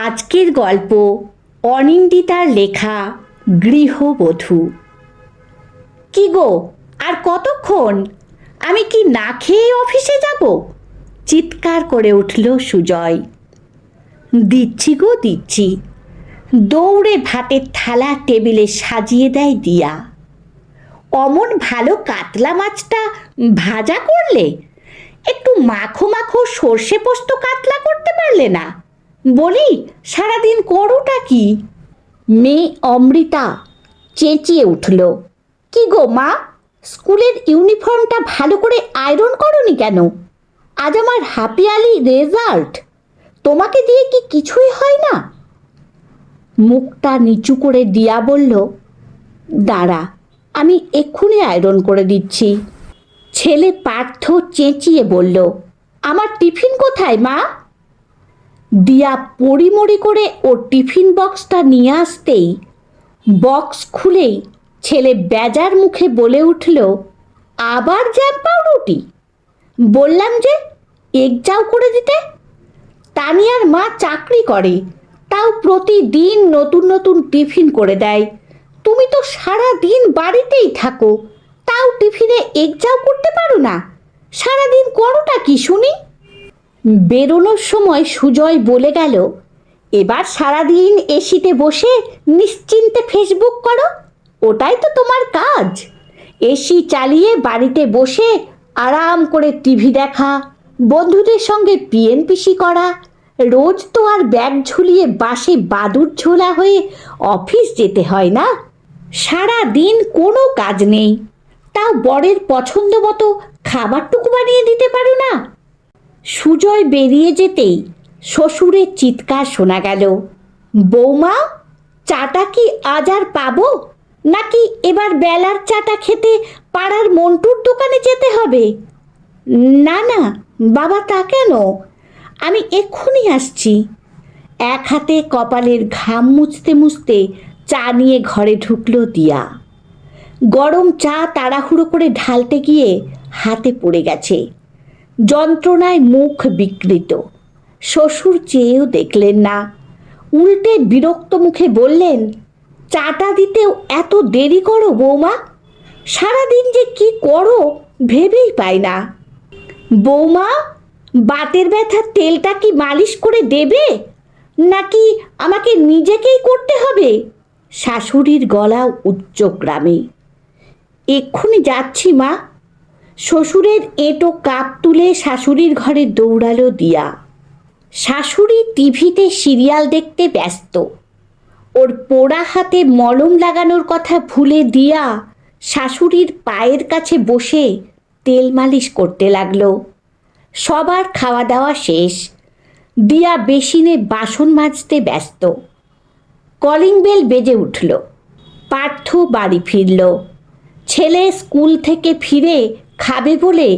আজকের গল্প অনিন্দিতার লেখা গৃহবধূ। কি গো, আর কতক্ষণ? আমি কি না খেয়ে অফিসে যাব? চিৎকার করে উঠল সুজয়। দিচ্ছি গো দিচ্ছি। দৌড়ে ভাতের থালা টেবিলে সাজিয়ে দেয় দিয়া। অমন ভালো কাতলা মাছটা ভাজা করলে, একটু মাখো মাখো সর্ষে পোস্ত কাতলা করতে পারলে না? বলি, সারাদিন করোটা কি? মেয়ে অমৃতা চেঁচিয়ে উঠল। কি গো মা, স্কুলের ইউনিফর্মটা ভালো করে আয়রন করনি কেন? আজ আমার হাফিয়ালি রেজাল্ট, তোমাকে দিয়ে কি কিছুই হয় না? মুখটা নিচু করে দিয়া বলল, দাঁড়া, আমি এক্ষুনি আয়রন করে দিচ্ছি। ছেলে পার্থ চেঁচিয়ে বলল, আমার টিফিন কোথায় মা? দিয়া পড়িমড়ি করে ওর টিফিন বক্সটা নিয়ে আসতেই বক্স খুলেই ছেলে বেজার মুখে বলে উঠল, আবার জ্যাম পাউরুটি? বললাম যে এগ চাও করে দিতে। তানিয়ার মা চাকরি করে, তাও প্রতিদিন নতুন নতুন টিফিন করে দেয়। তুমি তো সারা দিন বাড়িতেই থাকো, তাও টিফিনে এগ চাও করতে পারো না? সারাদিন করোটা কি শুনি? বেরোনোর সময় সুজয় বলে গেল, এবার সারাদিন এসিতে বসে নিশ্চিন্তে ফেসবুক করো, ওটাই তো তোমার কাজ। এসি চালিয়ে বাড়িতে বসে আরাম করে টিভি দেখা, বন্ধুদের সঙ্গে পিএনপিসি করা। রোজ তো আর ব্যাগ ঝুলিয়ে বাসে বাদুড় ঝোলা হয়ে অফিস যেতে হয় না। সারা দিন কোনো কাজ নেই, তাও বরের পছন্দ মতো খাবারটুকু বানিয়ে দিতে পারো না? সুজয় বেরিয়ে যেতেই শ্বশুরের চিৎকার শোনা গেল, বৌমা, চাটা কি আজ আর পাবো, নাকি এবার বেলার চাটা খেতে পাড়ার মন্টুর দোকানে যেতে হবে? না না বাবা, তা কেন? আমি এক্ষুনি আসছি। এক হাতে কপালের ঘাম মুছতে মুছতে চা নিয়ে ঘরে ঢুকল দিয়া। গরম চা তাড়াহুড়ো করে ঢালতে গিয়ে হাতে পড়ে গেছে। যন্ত্রণায় মুখ বিকৃত। শ্বশুর চেয়েও দেখলেন না, উল্টে বিরক্ত মুখে বললেন, চাটা দিতেও এত দেরি করো বৌমা? সারাদিন যে কি করো ভেবেই পাই না। বৌমা, বাতের ব্যথার তেলটা কি মালিশ করে দেবে, নাকি আমাকে নিজেকেই করতে হবে? শাশুড়ির গলা উচ্চগ্রামে। এক্ষুনি যাচ্ছি মা। শ্বশুরের এঁটো কাপ তুলে শাশুড়ির ঘরে দৌড়ালো দিয়া। শাশুড়ি টিভিতে সিরিয়াল দেখতে ব্যস্ত। ওর পোড়া হাতে মলম লাগানোর কথা ভুলে দিয়া শাশুড়ির পায়ের কাছে বসে তেল মালিশ করতে লাগলো। সবার খাওয়া দাওয়া শেষ। দিয়া বেসিনে বাসন মাজতে ব্যস্ত। কলিং বেল বেজে উঠল। পার্থ বাড়ি ফিরল। ছেলে স্কুল থেকে ফিরে খাবে বলে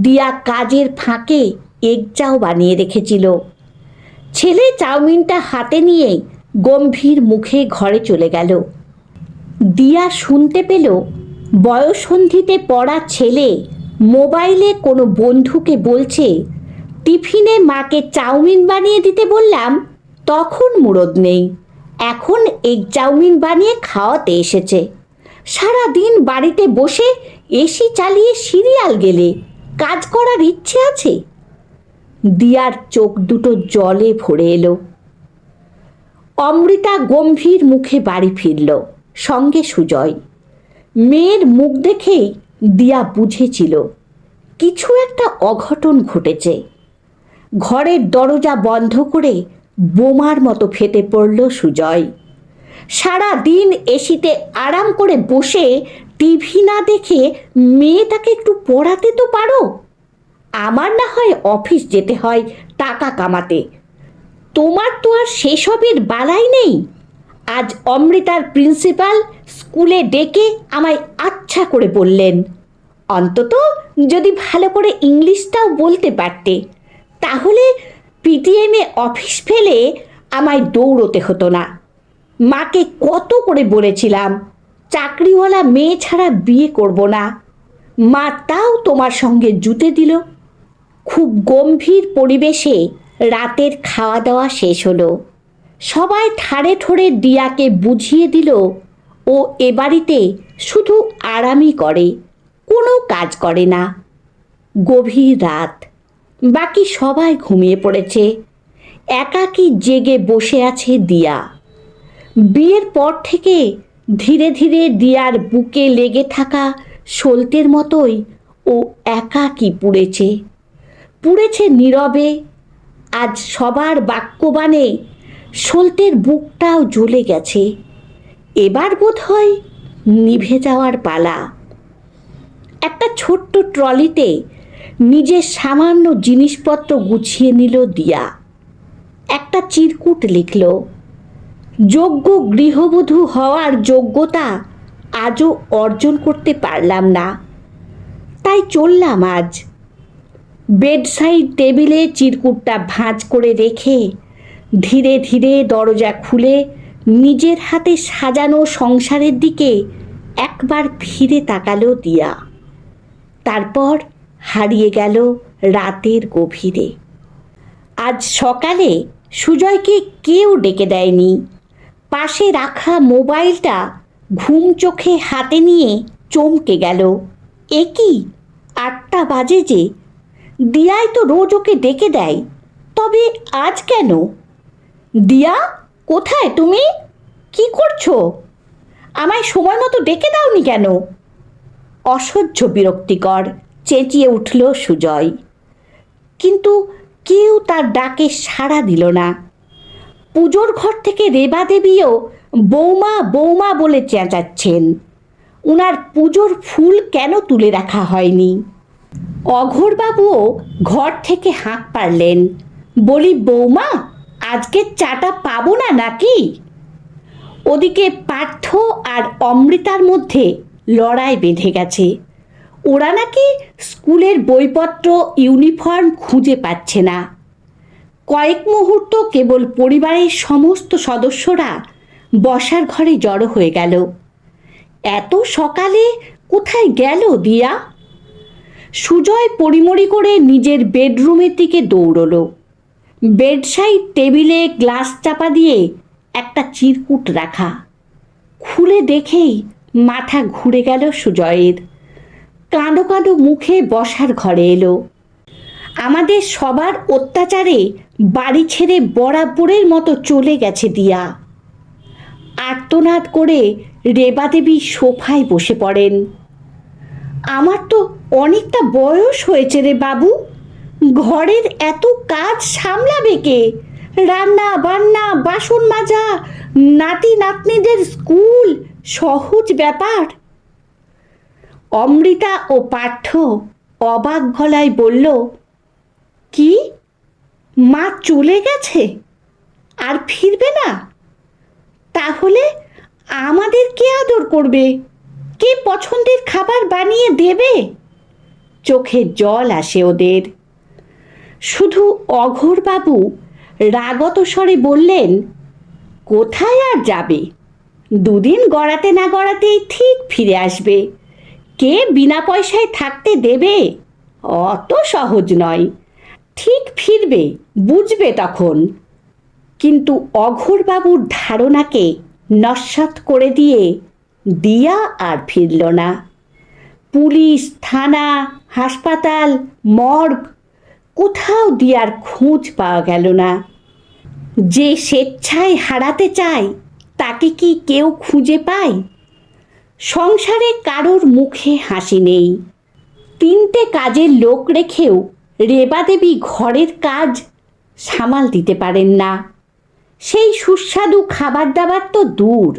দিয়া কাজের ফাঁকে এগ চাও বানিয়ে রেখেছিল। ছেলে চাউমিনটা হাতে নিয়ে গম্ভীর মুখে ঘরে চলে গেল। দিয়া শুনতে পেল বয়ঃসন্ধিতে পড়া ছেলে মোবাইলে কোনো বন্ধুকে বলছে, টিফিনে মাকে চাউমিন বানিয়ে দিতে বললাম, তখন মুরদ নেই, এখন এগ চাউমিন বানিয়ে খাওয়াতে এসেছে। সারা দিন বাড়িতে বসে এসি চালিয়ে সিরিয়াল গেলে কাজ করার ইচ্ছে আছে? দিয়ার চোখ দুটো জলে ভরে এলো। অমৃতা গম্ভীর মুখে বাড়ি ফিরল, সঙ্গে সুজয়। মেয়ের মুখ দেখেই দিয়া বুঝেছিল কিছু একটা অঘটন ঘটেছে। ঘরের দরজা বন্ধ করে বোমার মতো ফেটে পড়ল সুজয়। সারা দিন এসিতে আরাম করে বসে টিভি না দেখে মেয়েটাকে একটু পড়াতে তো পারো। আমার না হয় অফিস যেতে হয় টাকা কামাতে, তোমার তো আর সেসবের বালাই নেই। আজ অমৃতার প্রিন্সিপাল স্কুলে ডেকে আমায় আচ্ছা করে বললেন, অন্তত যদি ভালো করে ইংলিশটাও বলতে পারতে, তাহলে পিটিএমে অফিস ফেলে আমায় দৌড়তে হতো না। মাকে কত করে বলেছিলাম চাকরিওয়ালা মেয়ে ছাড়া বিয়ে করব না, মা তাও তোমার সঙ্গে জুতে দিল। খুব গম্ভীর পরিবেশে রাতের খাওয়া দাওয়া শেষ হলো। সবাই ঠাড়ে ঠোড়ে দিয়াকে বুঝিয়ে দিল ও এ বাড়িতে শুধু আরামই করে, কোনো কাজ করে না। গভীর রাত, বাকি সবাই ঘুমিয়ে পড়েছে, একাকী জেগে বসে আছে দিয়া। বিয়ের পর থেকে ধীরে ধীরে দিয়ার বুকে লেগে থাকা সলতের মতোই ও একাকী পুড়েছে, পুড়েছে নীরবে। আজ সবার বাক্যবাণে সলতের বুকটাও জ্বলে গেছে। এবার বোধ হয় নিভে যাওয়ার পালা। একটা ছোট্ট ট্রলিতে নিজের সামান্য জিনিসপত্র গুছিয়ে নিল দিয়া। একটা চিরকুট লিখল, যোগ্য গৃহবধূ হওয়ার যোগ্যতা আজও অর্জন করতে পারলাম না, তাই চললাম আজ। বেডসাইড টেবিলে চিরকুটটা ভাঁজ করে রেখে ধীরে ধীরে দরজা খুলে নিজের হাতে সাজানো সংসারের দিকে একবার ফিরে তাকালো দিয়া। তারপর হারিয়ে গেল রাতের গভীরে। আজ সকালে সুজয়কে কেউ ডেকে দেয়নি। পাশে রাখা মোবাইলটা ঘুম চোখে হাতে নিয়ে চমকে গেল। এ কি, 8টা বাজে যে! দিয়াই তো রোজ ওকে ডেকে দেয়, তবে আজ কেন? দিয়া, কোথায় তুমি? কি করছো? আমায় সময় মতো ডেকে দাওনি কেন? অসহ্য বিরক্তিকর চেঁচিয়ে উঠল সুজয়। কিন্তু কেউ তার ডাকে সাড়া দিল না। পুজোর ঘর থেকে রেবা দেবীও বৌমা বৌমা বলে চেঁচাচ্ছেন। উনার পুজোর ফুল কেন তুলে রাখা হয়নি? অঘোরবাবুও ঘর থেকে হাঁক পারলেন, বলি বৌমা, আজকে চাটা পাবো না নাকি? ওদিকে পার্থ আর অমৃতার মধ্যে লড়াই বেঁধে গেছে। ওরা নাকি স্কুলের বইপত্র ইউনিফর্ম খুঁজে পাচ্ছে না। কয়েক মুহূর্ত কেবল পরিবারের সমস্ত সদস্যরা বসার ঘরে জড়ো হয়ে গেল। এত সকালে কোথায় গেল দিয়া? সুজয় পরিমরি করে নিজের বেডরুমের দিকে দৌড়ল। বেডসাইড টেবিলে গ্লাস চাপা দিয়ে একটা চিরকুট রাখা। খুলে দেখেই মাথা ঘুরে গেল সুজয়ের। কাঁদো কাঁদো মুখে বসার ঘরে এলো। আমাদের সবার অত্যাচারে বাড়ি ছেড়ে বরাবরের মতো চলে গেছে দিয়া। আর্তনাদ করে রেবা দেবী সোফায় বসে পড়েন। আমার তো অনেকটা বয়স হয়েছে রে বাবু, ঘরের এত কাজ সামলাবে কে? রান্না বান্না, বাসন মাজা, নাতি নাতনিদের স্কুল সহজ ব্যাপার? অমৃতা ও পার্থ অবাক গলায় বলল, কি, মা চলে গেছে আর ফিরবে না? তাহলে আমাদের কে আদর করবে? কে পছন্দের খাবার বানিয়ে দেবে? চোখে জল আসে ওদের। শুধু অঘোরবাবু রাগত স্বরে বললেন, কোথায় আর যাবে? দুদিন গড়াতে না গড়াতেই ঠিক ফিরে আসবে। কে বিনা পয়সায় থাকতে দেবে? অত সহজ নয়। ঠিক ফিরবে, বুঝবে তখন। কিন্তু অঘোরবাবুর ধারণাকে নস্যাৎ করে দিয়ে দিয়া আর ফিরল না। পুলিশ, থানা, হাসপাতাল, মর্গ, কোথাও দিয়ার খোঁজ পাওয়া গেল না। যে স্বেচ্ছায় হারাতে চায় তাকে কি কেউ খুঁজে পায়? সংসারে কারোর মুখে হাসি নেই। 3টে কাজের লোক রেখেও রেবা দেবী ঘরের কাজ সামাল দিতে পারেন না। সেই সুস্বাদু খাবার দাবার তো দূর,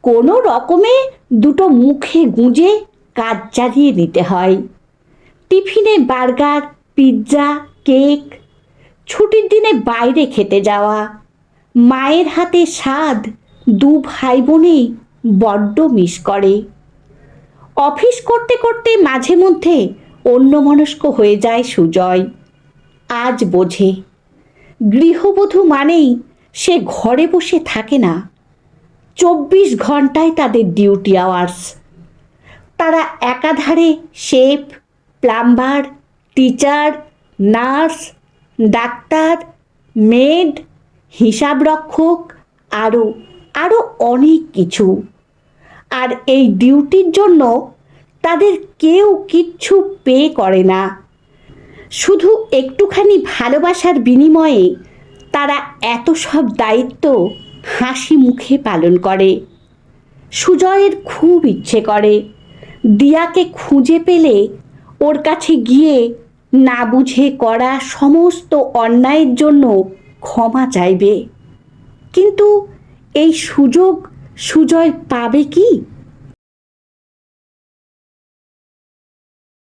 কোনো রকমে দুটো মুখে গুঁজে কাজ চালিয়ে নিতে হয়। টিফিনে বার্গার, পিৎজা, কেক, ছুটির দিনে বাইরে খেতে যাওয়া। মায়ের হাতে স্বাদ 2 ভাই বোনেই বড্ড মিস করে। অফিস করতে করতে মাঝে মধ্যে অন্যমনস্ক হয়ে যায় সুজয়। আজ বোঝে, গৃহবধূ মানেই সে ঘরে বসে থাকে না। 24 ঘন্টায় তাদের ডিউটি আওয়ার্স। তারা একাধারে chef, plumber, teacher, nurse, doctor, made, হিসাব রক্ষক, আরও আরও অনেক কিছু। আর এই ডিউটির জন্য তাদের কেউ কিচ্ছু পে করে না, শুধু একটুখানি ভালোবাসার বিনিময়ে তারা এত সব দায়িত্ব হাসি মুখে পালন করে। সুজয়ের খুব ইচ্ছে করে দিয়াকে খুঁজে পেলে ওর কাছে গিয়ে না বুঝে করা সমস্ত অন্যায়ের জন্য ক্ষমা চাইবে, কিন্তু এই সুযোগ সুজয় পাবে কি?